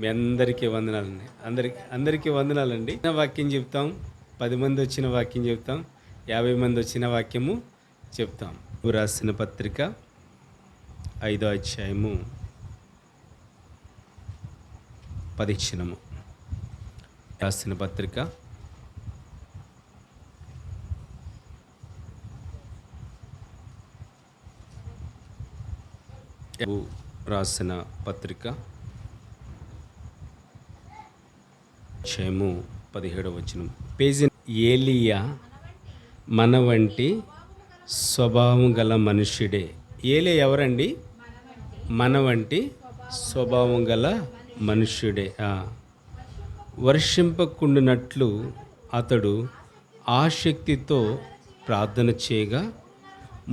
మీ అందరికీ వందనాలండి. అందరికీ వందనాలండి. వాక్యం చెప్తాం, 10 మంది వచ్చిన వాక్యం చెప్తాం, 50 మంది వచ్చిన వాక్యము చెప్తాం. రాసిన పత్రిక 5వ అధ్యాయము 10 రాసిన పత్రిక రాసిన పత్రిక అధ్యాయము 17 పేజీ. ఏలియా మన వంటి స్వభావం గల మనుష్యుడే. ఏలియా ఎవరండి? మన వంటి స్వభావం గల మనుష్యుడే. వర్షింపకుండునట్లు అతడు ఆసక్తితో ప్రార్థన చేయగా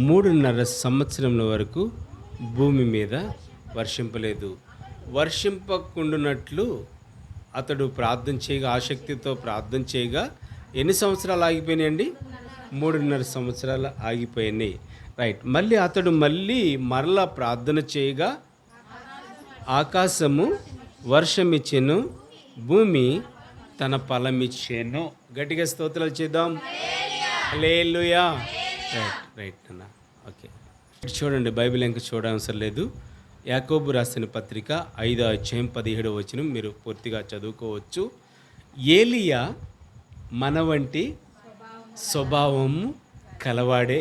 3.5 సంవత్సరముల వరకు భూమి మీద వర్షింపలేదు. వర్షింపకుండునట్లు అతడు ప్రార్థన చేయగా, ఆసక్తితో ప్రార్థన చేయగా ఎన్ని సంవత్సరాలు ఆగిపోయినాయండి? 3.5 సంవత్సరాలు ఆగిపోయినాయి. రైట్. అతడు మరలా ప్రార్థన చేయగా ఆకాశము వర్షం ఇచ్చెను, భూమి తన ఫలం ఇచ్చెను. గట్టిగా స్తోత్రాలు చేద్దాం. హల్లెలూయా. రైట్ అన్న. ఓకే, చూడండి, బైబిల్ ఇంకా చూడవసరం లేదు. యాకోబు రాసిన పత్రిక 5వ అధ్యాయం 17వ వచనం మీరు పూర్తిగా చదువుకోవచ్చు. ఏలియా మన వంటి స్వభావము కలవాడే.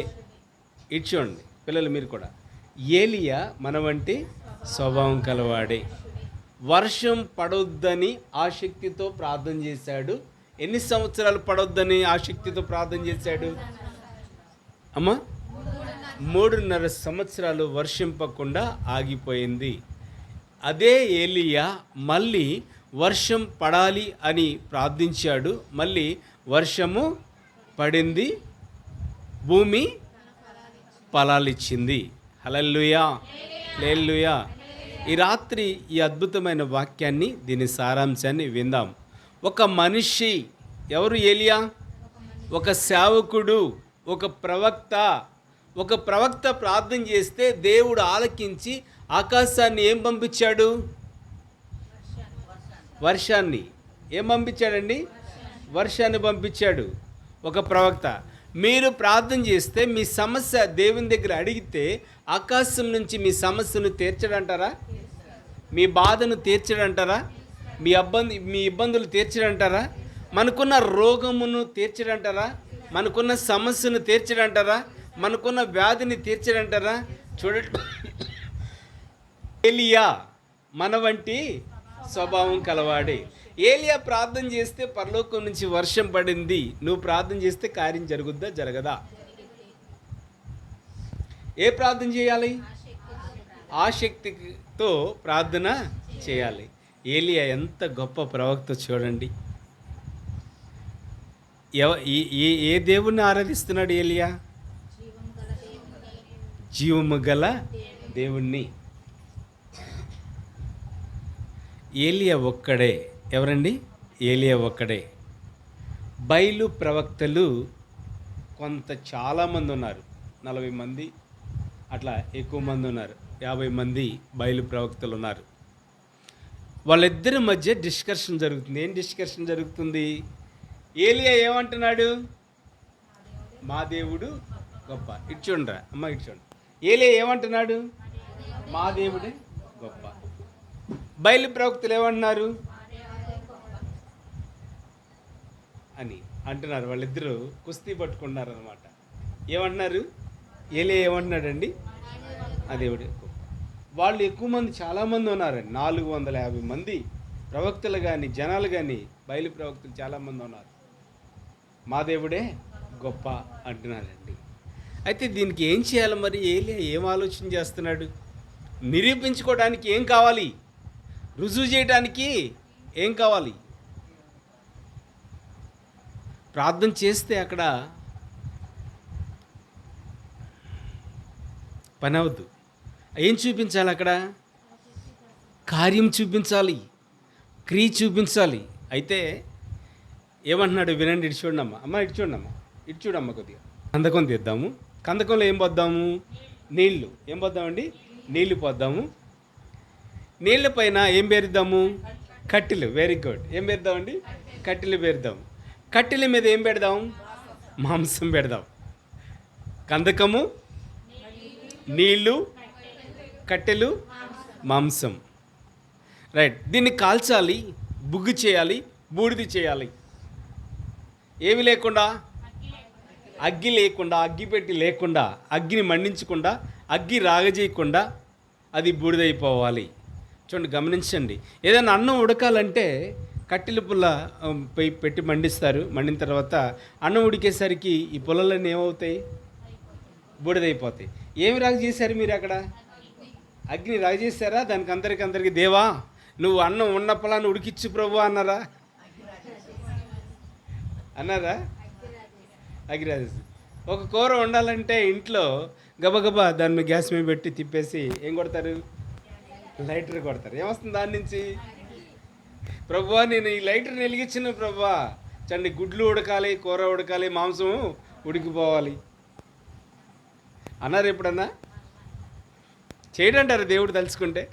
ఇటు చూడండి పిల్లలు, మీరు కూడా. ఏలియా మన వంటి స్వభావం కలవాడే. వర్షం పడొద్దని ఆసక్తితో ప్రార్థన చేశాడు. ఎన్ని సంవత్సరాలు పడొద్దని ఆసక్తితో ప్రార్థన చేశాడు అమ్మా? 3.5 సంవత్సరాలు వర్షింపకుండా ఆగిపోయింది. అదే ఏలియా మళ్ళీ వర్షం పడాలి అని ప్రార్థించాడు. మళ్ళీ వర్షము పడింది, భూమి ఫలాలిచ్చింది. హల్లెలూయా, హల్లెలూయా. ఈ రాత్రి ఈ అద్భుతమైన వాక్యాన్ని, దీని సారాంశాన్ని విందాం. ఒక మనిషి, ఎవరు ఏలియా? ఒక సేవకుడు, ఒక ప్రవక్త ప్రార్థన చేస్తే దేవుడు ఆలకించి ఆకాశాన్ని ఏం పంపించాడు? వర్షాన్ని. ఏం పంపించాడండి? వర్షాన్ని పంపించాడు ఒక ప్రవక్త. మీరు ప్రార్థన చేస్తే మీ సమస్య దేవుని దగ్గర అడిగితే ఆకాశం నుంచి మీ సమస్యను తీర్చడంటారా? మీ బాధను తీర్చడంటారా? మీ ఇబ్బందులు తీర్చడంటారా? మనకున్న రోగమును తీర్చడంటారా? మనకున్న సమస్యను తీర్చడంటారా? మనకున్న వ్యాధిని తీర్చడంటారా? చూడండి, ఏలియా మన వంటి స్వభావం కలవాడే. ఏలియా ప్రార్థన చేస్తే పరలోకం నుంచి వర్షం పడింది. నువ్వు ప్రార్థన చేస్తే కార్యం జరుగుద్దా, జరగదా? ఏ ప్రార్థన చేయాలి? ఆసక్తితో ప్రార్థన చేయాలి. ఏలియా ఎంత గొప్ప ప్రవక్త చూడండి. ఏ దేవుణ్ణి ఆరాధిస్తున్నాడు ఏలియా? జీవము గల దేవుణ్ణి. ఏలియా ఒక్కడే. ఎవరండి? ఏలియా ఒక్కడే. బయలు ప్రవక్తలు చాలామంది ఉన్నారు. 40 మంది అట్లా ఎక్కువ మంది ఉన్నారు. 50 మంది బయలు ప్రవక్తలు ఉన్నారు. వాళ్ళిద్దరి మధ్య డిస్కషన్ జరుగుతుంది. ఏం డిస్కషన్ జరుగుతుంది? ఏలియా ఏమంటున్నాడు? మా దేవుడు గొప్ప. ఇటు చూడరా అమ్మ, ఇటు చూడండి. ఏలియా ఏమంటున్నాడు? మా దేవుడే గొప్ప. బయలు ప్రవక్తలు ఏమంటున్నారు అని అంటున్నారు. వాళ్ళిద్దరూ కుస్తీ పట్టుకున్నారు అనమాట. ఏమంటున్నారు? ఏలియా ఏమంటున్నాడండి? ఆ దేవుడే గొప్ప. వాళ్ళు ఎక్కువ మంది, చాలామంది ఉన్నారండి. 450 మంది ప్రవక్తలు కానీ జనాలు కానీ బయలు ప్రవక్తలు చాలామంది ఉన్నారు. మా దేవుడే గొప్ప అంటున్నారండి. అయితే దీనికి ఏం చేయాలి మరి? ఏలియా ఏం ఆలోచన చేస్తున్నాడు? నిరూపించుకోవడానికి ఏం కావాలి? రుజువు చేయడానికి ఏం కావాలి? ప్రార్థన చేస్తే అక్కడ పని అవద్దు. ఏం చూపించాలి అక్కడ? కార్యం చూపించాలి, క్రియ చూపించాలి. అయితే ఏమంటున్నాడు వినండి. ఇటు చూడండి అమ్మ, ఇటు చూడమ్మా కొద్దిగా. కందకం తీద్దాము. కందకంలో ఏం పోద్దాము? నీళ్ళు. ఏం పోద్దామండి? నీళ్ళు పోద్దాము. నీళ్ళ పైన ఏం పేరుద్దాము? కట్టెలు, వెరీ గుడ్. ఏం పెడదామండి? కట్టెలు పెడదాం. కట్టెల మీద ఏం పెడదాం? మాంసం పెడదాం. కందకము, నీళ్ళు, కట్టెలు, మాంసం. రైట్. దీన్ని కాల్చాలి, బుగ్గు చేయాలి, బూడిది చేయాలి. ఏమి లేకుండా, అగ్గి లేకుండా, అగ్గిపెట్టి లేకుండా, అగ్గిని మండించకుండా, అగ్గి రాగజేయకుండా అది బూడిదైపోవాలి. చూడండి, గమనించండి. ఏదైనా అన్నం ఉడకాలంటే కట్టెల పుల్ల పెట్టి మండిస్తారు. మండిన తర్వాత అన్నం ఉడికేసరికి ఈ పుల్లలన్నీ ఏమవుతాయి? బూడిదైపోతాయి. ఏమి రాగ చేశారు మీరు అక్కడ? అగ్ని రాగ చేశారా? దానికి అందరికీ దేవా నువ్వు అన్నం ఉన్న పొలాన్ని ఉడికిచ్చు ప్రభు అన్నారా? అగ్గిరాజు. ఒక కూర వండాలంటే ఇంట్లో గబగబా దాని మీద గ్యాస్ మీద పెట్టి తిప్పేసి ఏం కొడతారు? లైటర్ కొడతారు. ఏమొస్తుంది దాని నుంచి? ప్రభువా నేను ఈ లైటర్ని వెలిగించిన ప్రభువా, చండి గుడ్లు ఉడకాలి, కూర ఉడకాలి, మాంసం ఉడికిపోవాలి అన్నారు ఎప్పుడన్నా? చేయడంటారు దేవుడు తలుచుకుంటే.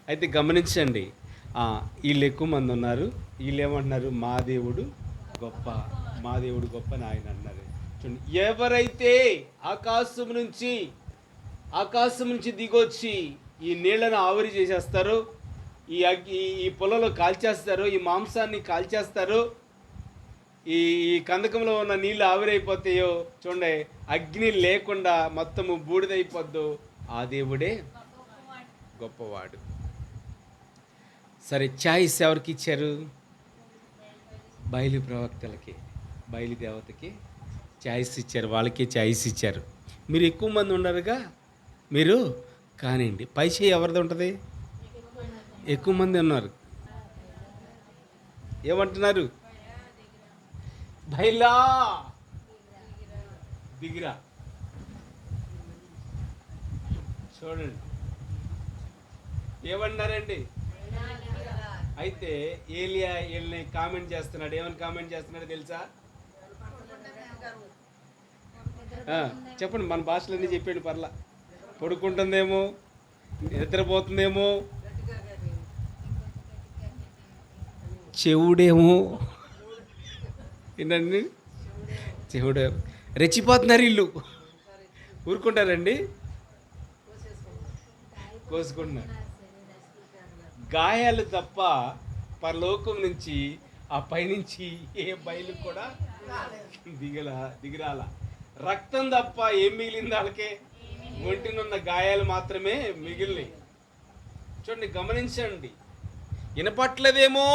అయితే గమనించండి, వీళ్ళు ఎక్కువ మంది ఉన్నారు. వీళ్ళు ఏమంటున్నారు? మా దేవుడు గొప్ప, మా దేవుడు గొప్ప అని ఆయన అన్నారు. చూడండి, ఎవరైతే ఆకాశం నుంచి దిగొచ్చి ఈ నీళ్లను ఆవిరి చేసేస్తారో, ఈ పొలంలో కాల్చేస్తారో, ఈ మాంసాన్ని కాల్చేస్తారో, ఈ కందకంలో ఉన్న నీళ్ళు ఆవిరైపోతాయో, చూడండి అగ్ని లేకుండా మొత్తము బూడిదైపోద్దు, ఆ దేవుడే గొప్పవాడు. సరే, ఛాయిస్ ఎవరికి ఇచ్చారు? బయలు ప్రవక్తలకి, బయలు దేవతకి ఛాయిస్ ఇచ్చారు. వాళ్ళకి ఛాయిస్ ఇచ్చారు. మీరు ఎక్కువ మంది ఉండరుగా, మీరు కానివ్వండి. పై చేయి ఎవరిది ఉంటుంది? ఎక్కువ మంది ఉన్నారు. ఏమంటున్నారు? బయలా దిగిరా. చూడండి ఏమన్నారండి? అయితే ఏలియా వీళ్ళని కామెంట్ చేస్తున్నాడు. ఏమని కామెంట్ చేస్తున్నాడు తెలుసా? చెప్పండి, మన భాషలన్నీ చెప్పాడు. పర్లా. పడుకుంటుందేమో, నిద్రపోతుందేమో, చెవుడేమో, ఏంటండి చెవుడే, రెచ్చిపోతున్నారు వీళ్ళు. ఊరుకుంటారండి? కోసుకుంటున్నారు. గాయాలు తప్ప పరలోకం నుంచి, ఆ పైనుంచి ఏ బయలు కూడా దిగిరాల. రక్తం తప్ప ఏం మిగిలింది? వాళ్ళకే ఒంటినున్న గాయాలు మాత్రమే మిగిలినాయి. చూడండి, గమనించండి. వినపట్లేదేమో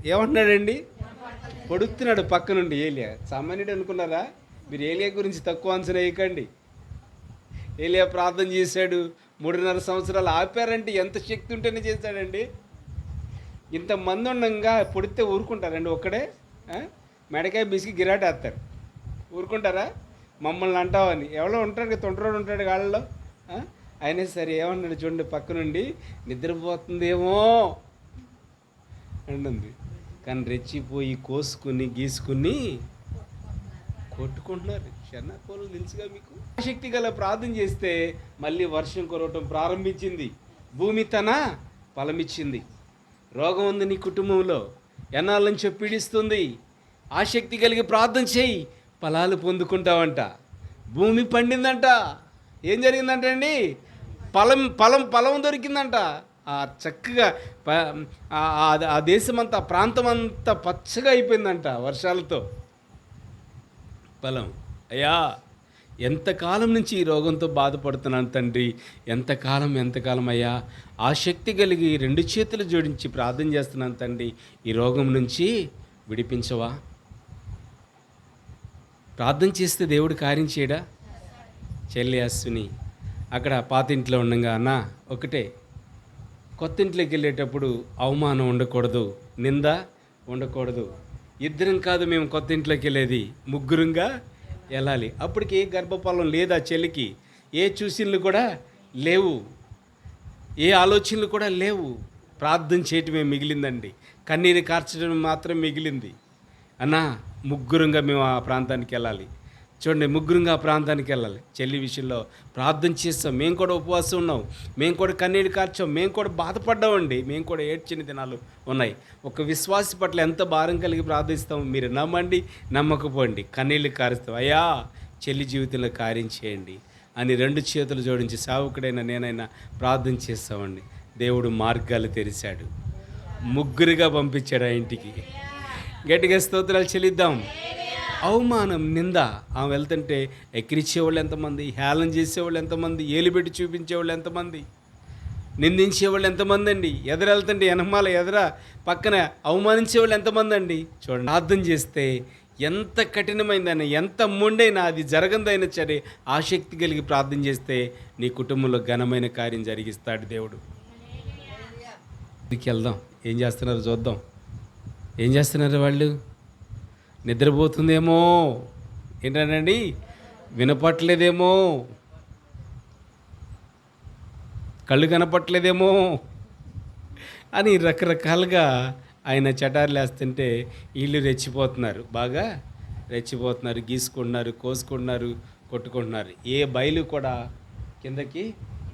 ఏమంటున్నాడండి? పొడుస్తున్నాడు పక్క నుండి ఏలియా. సామాన్యుడు అనుకున్నారా మీరు? ఏలియా గురించి తక్కువ అంచనా వేయకండి. ఏలియా ప్రార్థన చేశాడు, 3.5 సంవత్సరాలు. ఆపారంటే ఎంత శక్తి ఉంటేనే చేశాడండి. ఇంతమంది ఉండగా పొడితే ఊరుకుంటారండి? ఒక్కడే మెడకాయ బిసికి గిరాటేస్తారు. ఊరుకుంటారా? మమ్మల్ని అంటావని ఎవరో ఉంటాడు, తొంటరోడు ఉంటాడు గాళ్ళలో. అయినా సరే ఏమన్నాడు చూడండి, పక్క నుండి నిద్రపోతుందేమో అంటుంది. కానీ రెచ్చిపోయి కోసుకుని గీసుకుని కొట్టుకుంటున్నారు. శరణకోలు తెలుసుగా మీకు. శక్తి గల ప్రార్థన చేస్తే మళ్ళీ వర్షం కురవటం ప్రారంభించింది. భూమి తన ఫలమిచ్చింది. రోగం ఉంది నీ కుటుంబంలో, ఎన్నాళ్ళ నుంచో పీడిస్తుంది. ఆసక్తి కలిగి ప్రార్థన చేయి, ఫలాలు పొందుకుంటావంట. భూమి పండిందంట. ఏం జరిగిందంట అండి? ఫలం దొరికిందంట. చక్కగా ఆ దేశమంతా, ప్రాంతం అంతా పచ్చగా అయిపోయిందంట వర్షాలతో. ఫలం. అయ్యా ఎంతకాలం నుంచి ఈ రోగంతో బాధపడుతున్నాను తండ్రి, ఎంతకాలం అయ్యా. ఆ శక్తి కలిగి 2 చేతులు జోడించి ప్రార్థన చేస్తున్నాను తండ్రి, ఈ రోగం నుంచి విడిపించవా? ప్రార్థన చేస్తే దేవుడు కార్యం చేయడా? చెల్లి అశ్విని అక్కడ పాతింట్లో ఉండగా, అన్న ఒకటే, కొత్త ఇంట్లోకి వెళ్ళేటప్పుడు అవమానం ఉండకూడదు, నింద ఉండకూడదు. 2 కాదు మేము కొత్త ఇంట్లోకి వెళ్ళేది, 3గా వెళ్ళాలి. అప్పటికి ఏ గర్భఫలం లేదు ఆ చెల్లికి, ఏ సూచనలు కూడా లేవు, ఏ ఆలోచనలు కూడా లేవు. ప్రార్థన చేయటమే మిగిలిందండి, కన్నీరు కార్చడం మాత్రం మిగిలింది. అన్నా 3గా మేము ఆ ప్రాంతానికి వెళ్ళాలి. చూడండి, ముగ్గురుగా ఆ ప్రాంతానికి వెళ్ళాలి. చెల్లి విషయంలో ప్రార్థన చేస్తాం, మేము కూడా ఉపవాసం ఉన్నాం, మేము కూడా కన్నీళ్ళు కార్చాం, మేము కూడా బాధపడ్డామండి, మేము కూడా ఏడ్చిన దినాలు ఉన్నాయి. ఒక విశ్వాసి పట్ల ఎంత భారం కలిగి ప్రార్థిస్తాం, మీరు నమ్మండి నమ్మకపోండి, కన్నీళ్ళు కారుస్తాం, అయ్యా చెల్లి జీవితంలో కార్యం చేయండి అని 2 చేతులు జోడించి సేవకుడైనా నేనైనా ప్రార్థన చేస్తామండి. దేవుడు మార్గాలు తెరిచాడు, ముగ్గురుగా పంపించాడు ఆ ఇంటికి. గట్టిగా స్తోత్రాలు చెల్లిద్దాం. అవమానం, నింద, ఆమె వెళ్తుంటే ఎక్కిరిచ్చేవాళ్ళు ఎంతమంది, హేళన చేసేవాళ్ళు ఎంతమంది, ఏలుబెట్టి చూపించేవాళ్ళు ఎంతమంది, నిందించేవాళ్ళు ఎంతమంది అండి, వెళ్తుంటే వెనమాల పక్కన అవమానించేవాళ్ళు ఎంతమంది అండి. చూడండి, ప్రార్థన చేస్తే ఎంత కఠినమైందైనా, ఎంత మొండైనా, అది జరగందైనా సరే ఆసక్తి కలిగి ప్రార్థన చేస్తే నీ కుటుంబంలో ఘనమైన కార్యం జరిగిస్తాడు దేవుడు. ఇంటికి వెళ్దాం, ఏం చేస్తున్నారు చూద్దాం. ఏం చేస్తున్నారు వాళ్ళు? నిద్రపోతుందేమో, ఏంటండి, వినపట్లేదేమో, కళ్ళు కనపట్లేదేమో అని రకరకాలుగా ఆయన చటార్లు వేస్తుంటే వీళ్ళు రెచ్చిపోతున్నారు, బాగా రెచ్చిపోతున్నారు, గీసుకుంటున్నారు, కోసుకుంటున్నారు, కొట్టుకుంటున్నారు. ఏ బయలు కూడా కిందకి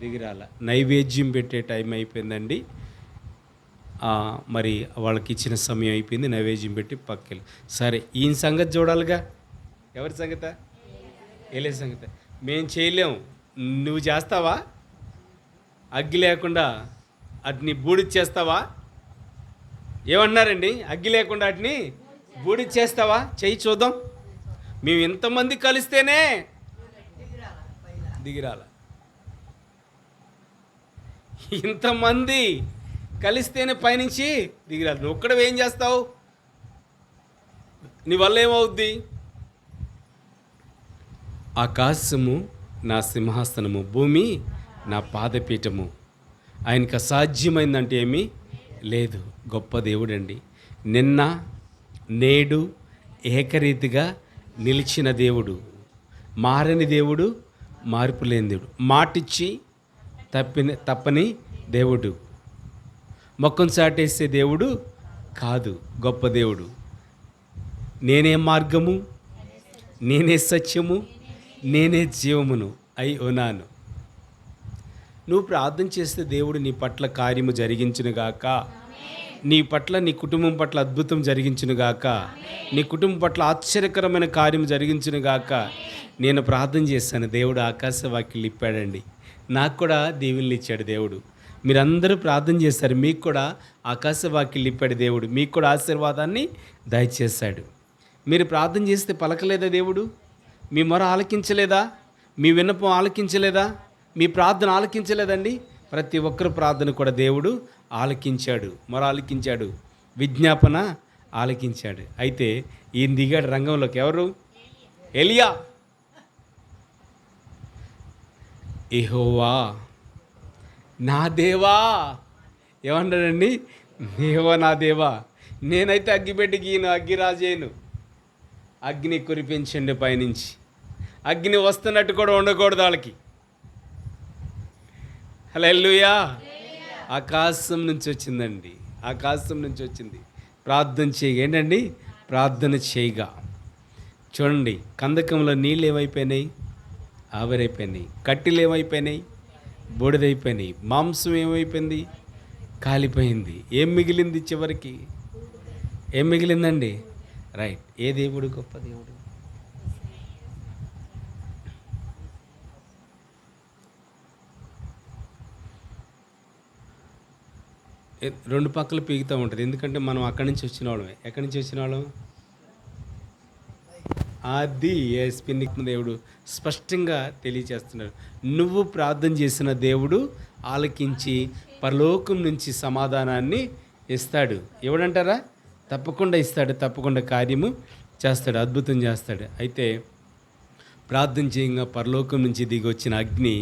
దిగిరాల. నైవేద్యం పెట్టే టైం అయిపోయిందండి. మరి వాళ్ళకి ఇచ్చిన సమయం అయిపోయింది, నైవేద్యం పెట్టి పక్కకి. సరే, ఈయన సంగతి చూడాలిగా. ఎవరి సంగత? ఏలే సంగత. మేము చేయలేము, నువ్వు చేస్తావా? అగ్గి లేకుండా అట్ని బూడిచ్చేస్తావా? ఏమన్నారండి? అగ్గి లేకుండా అట్ని బూడిచ్చేస్తావా? చెయ్యి చూద్దాం. మేము ఇంతమంది కలిస్తేనే దిగిరాల, ఇంతమంది కలిస్తేనే పైనుంచి దిగిరాలి. నువ్వు ఒక్కడ ఏం చేస్తావు? నీ వల్ల ఏమవుద్ది? ఆకాశము నా సింహాసనము, భూమి నా పాదపీఠము. ఆయనకు అసాధ్యమైందంటే ఏమీ లేదు. గొప్ప దేవుడండి. నిన్న నేడు ఏకరీతిగా నిలిచిన దేవుడు, మారని దేవుడు, మార్పు లేని దేవుడు, మాటిచ్చి తప్పని దేవుడు, మొక్కను చాటేసే దేవుడు కాదు. గొప్ప దేవుడు. నేనే మార్గము, నేనే సత్యము, నేనే జీవమును అయి ఉన్నాను. నువ్వు ప్రార్థన చేస్తే దేవుడు నీ పట్ల కార్యము జరిగించునుగాక. నీ పట్ల, నీ కుటుంబం పట్ల అద్భుతం జరిగించునుగాక. నీ కుటుంబం పట్ల ఆశ్చర్యకరమైన కార్యము జరిగించునుగాక. నేను ప్రార్థన చేశాను, దేవుడు ఆకాశ వాక్యలు ఇప్పాడండి. నాకు కూడా దీవెనలు ఇచ్చాడు దేవుడు. మీరందరూ ప్రార్థన చేశారు, మీకు కూడా ఆకాశ వాక్యలు ఇప్పాడు దేవుడు. మీకు కూడా ఆశీర్వాదాన్ని దయచేశాడు. మీరు ప్రార్థన చేస్తే పలకలేదా దేవుడు? మీ మొర ఆలకించలేదా? మీ విన్నపం ఆలకించలేదా? మీ ప్రార్థన ఆలకించలేదండి? ప్రతి ఒక్కరి ప్రార్థన కూడా దేవుడు ఆలకించాడు, మొర ఆలకించాడు, విజ్ఞాపన ఆలకించాడు. అయితే ఈయన దిగాడు రంగంలోకి. ఎవరు? ఎలియా. యెహోవా నా దేవా ఏమన్నాడండి? యెహోవా నా దేవా, నేనైతే అగ్గిపెట్టి గీను, అగ్గిరాజేను, అగ్ని కురిపించండి పైనుంచి. అగ్ని వస్తున్నట్టు కూడా ఉండకూడదు వాళ్ళకి. హల్లెలూయా. ఆకాశం నుంచి వచ్చిందండి, ఆకాశం నుంచి వచ్చింది. ప్రార్థన చేయగా ఏంటండి? ప్రార్థన చేయగా చూడండి, కందకంలో నీళ్ళు ఏమైపోయినాయి? ఆవిరైపోయినాయి. కట్టెలు ఏమైపోయినాయి? బూడిదైపోయినాయి. మాంసం ఏమైపోయింది? కాలిపోయింది. ఏం మిగిలింది చివరికి? ఏం మిగిలిందండి? రైట్. ఏ దేవుడు గొప్ప దేవుడు? రెండు పక్కలు పీగుతూ ఉంటుంది. ఎందుకంటే మనం అక్కడి నుంచి వచ్చిన వాళ్ళమే. ఎక్కడి నుంచి వచ్చిన వాళ్ళం? అది ఎస్పిన్నిక్ దేవుడు స్పష్టంగా తెలియచేస్తున్నాడు. నువ్వు ప్రార్థన చేసిన దేవుడు ఆలకించి పరలోకం నుంచి సమాధానాన్ని ఇస్తాడు. ఎవడంటారా? తప్పకుండా ఇస్తాడు, తప్పకుండా కార్యము చేస్తాడు, అద్భుతం చేస్తాడు. అయితే ప్రార్థన చేయంగా పరలోకం నుంచి దిగి వచ్చిన అగ్ని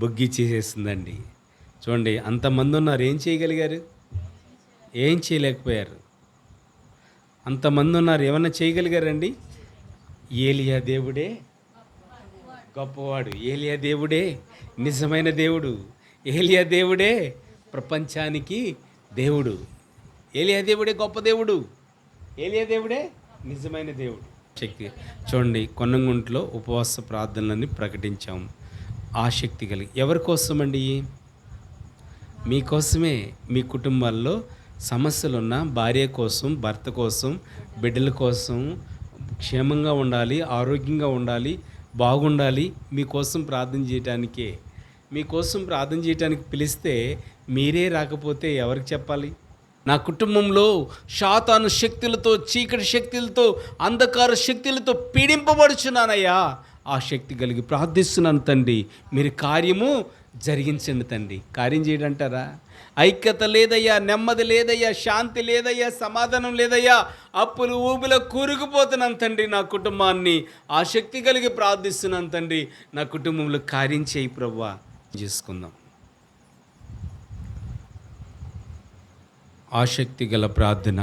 బొగ్గి చేసేస్తుందండి. చూడండి, అంతమంది ఉన్నారు, ఏం చేయగలిగారు? ఏం చేయలేకపోయారు. అంతమంది ఉన్నారు, ఏమన్నా చేయగలిగారండి? ఏలియా దేవుడే గొప్పవాడు. ఏలియా దేవుడే నిజమైన దేవుడు. ఏలియా దేవుడే ప్రపంచానికి దేవుడు. ఏలియా దేవుడే గొప్ప దేవుడు. ఏలియా దేవుడే నిజమైన దేవుడు. శక్తి చూడండి, కొన్నంగుంట్లో ఉపవాస ప్రార్థనలని ప్రకటించాము. ఆ శక్తి కలిగి ఎవరి కోసమండి? మీకోసమే. మీ కుటుంబాల్లో సమస్యలున్న భార్య కోసం, భర్త కోసం, బిడ్డల కోసం క్షేమంగా ఉండాలి, ఆరోగ్యంగా ఉండాలి, బాగుండాలి, మీకోసం ప్రార్థన చేయటానికే. మీకోసం ప్రార్థన చేయటానికి పిలిస్తే మీరే రాకపోతే ఎవరికి చెప్పాలి? నా కుటుంబంలో శాతాను శక్తులతో, చీకటి శక్తులతో, అంధకార శక్తులతో పీడింపబడుచున్నానయ్యా. ఆ శక్తి కలిగి ప్రార్థిస్తున్నాను తండ్రి, మీరు కార్యము జరిగించండి తండ్రి. కార్యం చేయడంటారా? ఐక్యత లేదయ్యా, నెమ్మది లేదయ్యా, శాంతి లేదయ్యా, సమాధానం లేదయ్యా, అప్పులు ఊబిలో కూరుకుపోతున్నాను తండ్రి. నా కుటుంబాన్ని ఆ శక్తి కలిగి ప్రార్థిస్తున్నాను తండ్రి. నా కుటుంబంలో కార్యం చేయి ప్రభువా. చేసుకుందాం. ఆసక్తి గల ప్రార్థన.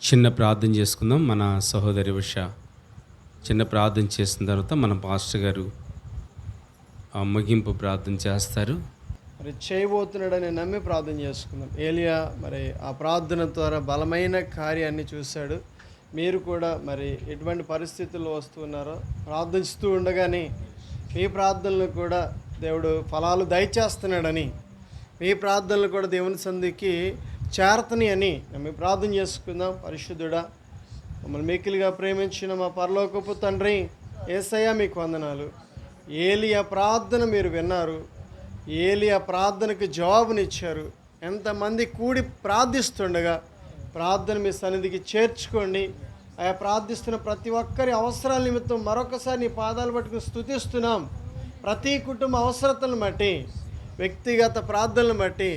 చిన్న ప్రార్థన చేసుకుందాం. మన సహోదరి ఉష చిన్న ప్రార్థన చేసిన తర్వాత మన పాస్టర్ గారు ముగింపు ప్రార్థన చేస్తారు. మరి చేయబోతున్నాడని నమ్మి ప్రార్థన చేసుకుందాం. ఏలియా మరి ఆ ప్రార్థన ద్వారా బలమైన కార్యాన్ని చూశాడు. మీరు కూడా మరి ఎటువంటి పరిస్థితుల్లో వస్తున్నారో ప్రార్థిస్తూ ఉండగానే మీ ప్రార్థనలు కూడా దేవుడు ఫలాలు దయచేస్తున్నాడని, మీ ప్రార్థనలు కూడా దేవుని సంధికి చేరతని అని నమ్మి ప్రార్థన చేసుకుందాం. పరిశుద్ధుడా, మమ్మల్ని మిక్కిలిగా ప్రేమించిన మా పరలోకపు తండ్రి, యేసయ్య మీకు వందనాలు. ఏలియా ప్రార్థన మీరు విన్నారు, ఏలియా ప్రార్థనకు జవాబునిచ్చారు. ఎంతమంది కూడి ప్రార్థిస్తుండగా ప్రార్థన మీ సన్నిధికి చేర్చుకోండి. ఆయా ప్రార్థిస్తున్న ప్రతి ఒక్కరి అవసరాల నిమిత్తం మరొకసారి నీ పాదాలు పట్టుకుని స్తుతిస్తున్నాం. ప్రతి కుటుంబ అవసరతలను బట్టి, వ్యక్తిగత ప్రార్థనలను బట్టి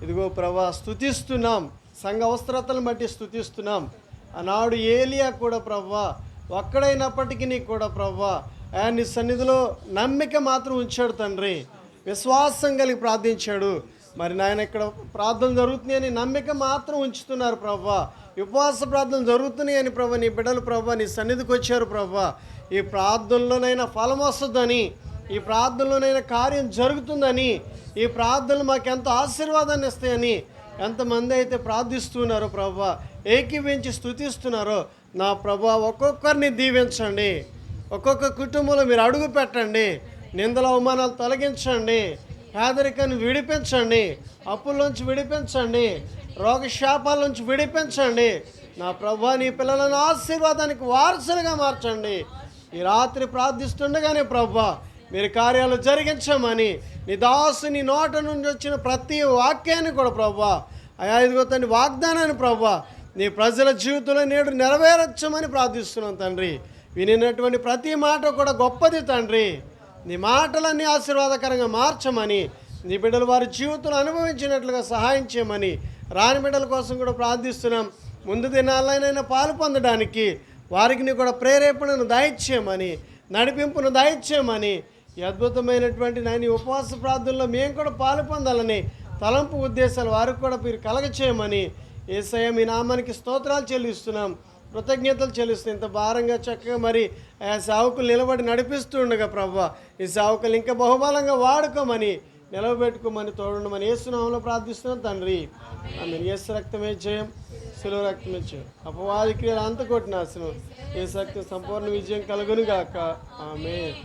ఇదిగో ప్రభా స్తుతిస్తున్నాం. సంఘ అవసరతలను బట్టి స్తుతిస్తున్నాం. ఆనాడు ఏలియా కూడా ప్రభా ఒక్కడైనప్పటికీ కూడా ప్రభా ఆయన నీ సన్నిధిలో నమ్మిక మాత్రం ఉంచాడు తండ్రి, విశ్వాసం కలిగి ప్రార్థించాడు. మరి నాయన ఇక్కడ ప్రార్థన జరుగుతున్నాయని నమ్మిక మాత్రం ఉంచుతున్నారు ప్రభా. ఉపవాస ప్రార్థన జరుగుతున్నాయని ప్రభా నీ బిడ్డలు ప్రభా నీ సన్నిధికి వచ్చారు ప్రభా. ఈ ప్రార్థనలోనైనా ఫలం వస్తుందని, ఈ ప్రార్థనలోనైనా కార్యం జరుగుతుందని, ఈ ప్రార్థనలు మాకు ఎంత ఆశీర్వాదాన్ని ఇస్తాయని ఎంతమంది అయితే ప్రార్థిస్తున్నారో ప్రభా, ఏకీవించి స్తుతిస్తున్నారో నా ప్రభా ఒక్కొక్కరిని దీవించండి. ఒక్కొక్క కుటుంబంలో మీరు అడుగు పెట్టండి. నిందల అవమానాలు తొలగించండి, పేదరికాన్ని విడిపించండి, అప్పుల్లోంచి విడిపించండి, రోగశాపాల నుంచి విడిపించండి. నా ప్రభా నీ పిల్లలను ఆశీర్వాదానికి వారసులుగా మార్చండి. ఈ రాత్రి ప్రార్థిస్తుండగానే ప్రభా మీరు కార్యాలు జరిగించమని నీ దాసుని నోట నుండి వచ్చిన ప్రతి వాక్యాన్ని కూడా ప్రభా అయా ఇదిగో తండ్రి వాగ్దానాన్ని ప్రభా నీ ప్రజల జీవితంలో నేడు నెరవేర్చమని ప్రార్థిస్తున్నాం తండ్రి. వినినటువంటి ప్రతి మాట కూడా గొప్పది తండ్రి. నీ మాటలన్నీ ఆశీర్వాదకరంగా మార్చమని, నీ బిడ్డలు వారి జీవితంలో అనుభవించినట్లుగా సహాయం చేయమని రాని బిడ్డల కోసం కూడా ప్రార్థిస్తున్నాం. ముందు దినాలైనా పాలు పొందడానికి వారికి కూడా ప్రేరేపణను దయచేయమని, నడిపింపును దయచేయమని, ఈ అద్భుతమైనటువంటి నాయన ఉపవాస ప్రార్థనలో మేము కూడా పాలు పొందాలని తలంపు ఉద్దేశాలు వారికి కూడా మీరు కలగచేయమని యేసయ్య మీ నామానికి స్తోత్రాలు చెల్లిస్తున్నాం, కృతజ్ఞతలు చెల్లిస్తున్నాం. ఇంత భారంగా చక్కగా మరి ఆ సేవకులు నిలబడి నడిపిస్తూ ఉండగా ప్రభా ఈ సేవకులు ఇంకా బహుబలంగా వాడుకోమని, నిలవబెట్టుకోమని, తోడుండమని యేసు నామములో ప్రార్థిస్తున్నాం తండ్రి. ఆమేన్. యేసు రక్తమే జయం, శిలువ రక్తమే జయం, అపవాది క్రియలు అంతకొట్టినాశనం, యేసు రక్తం సంపూర్ణ విజయం కలుగును గాక. ఆమేన్.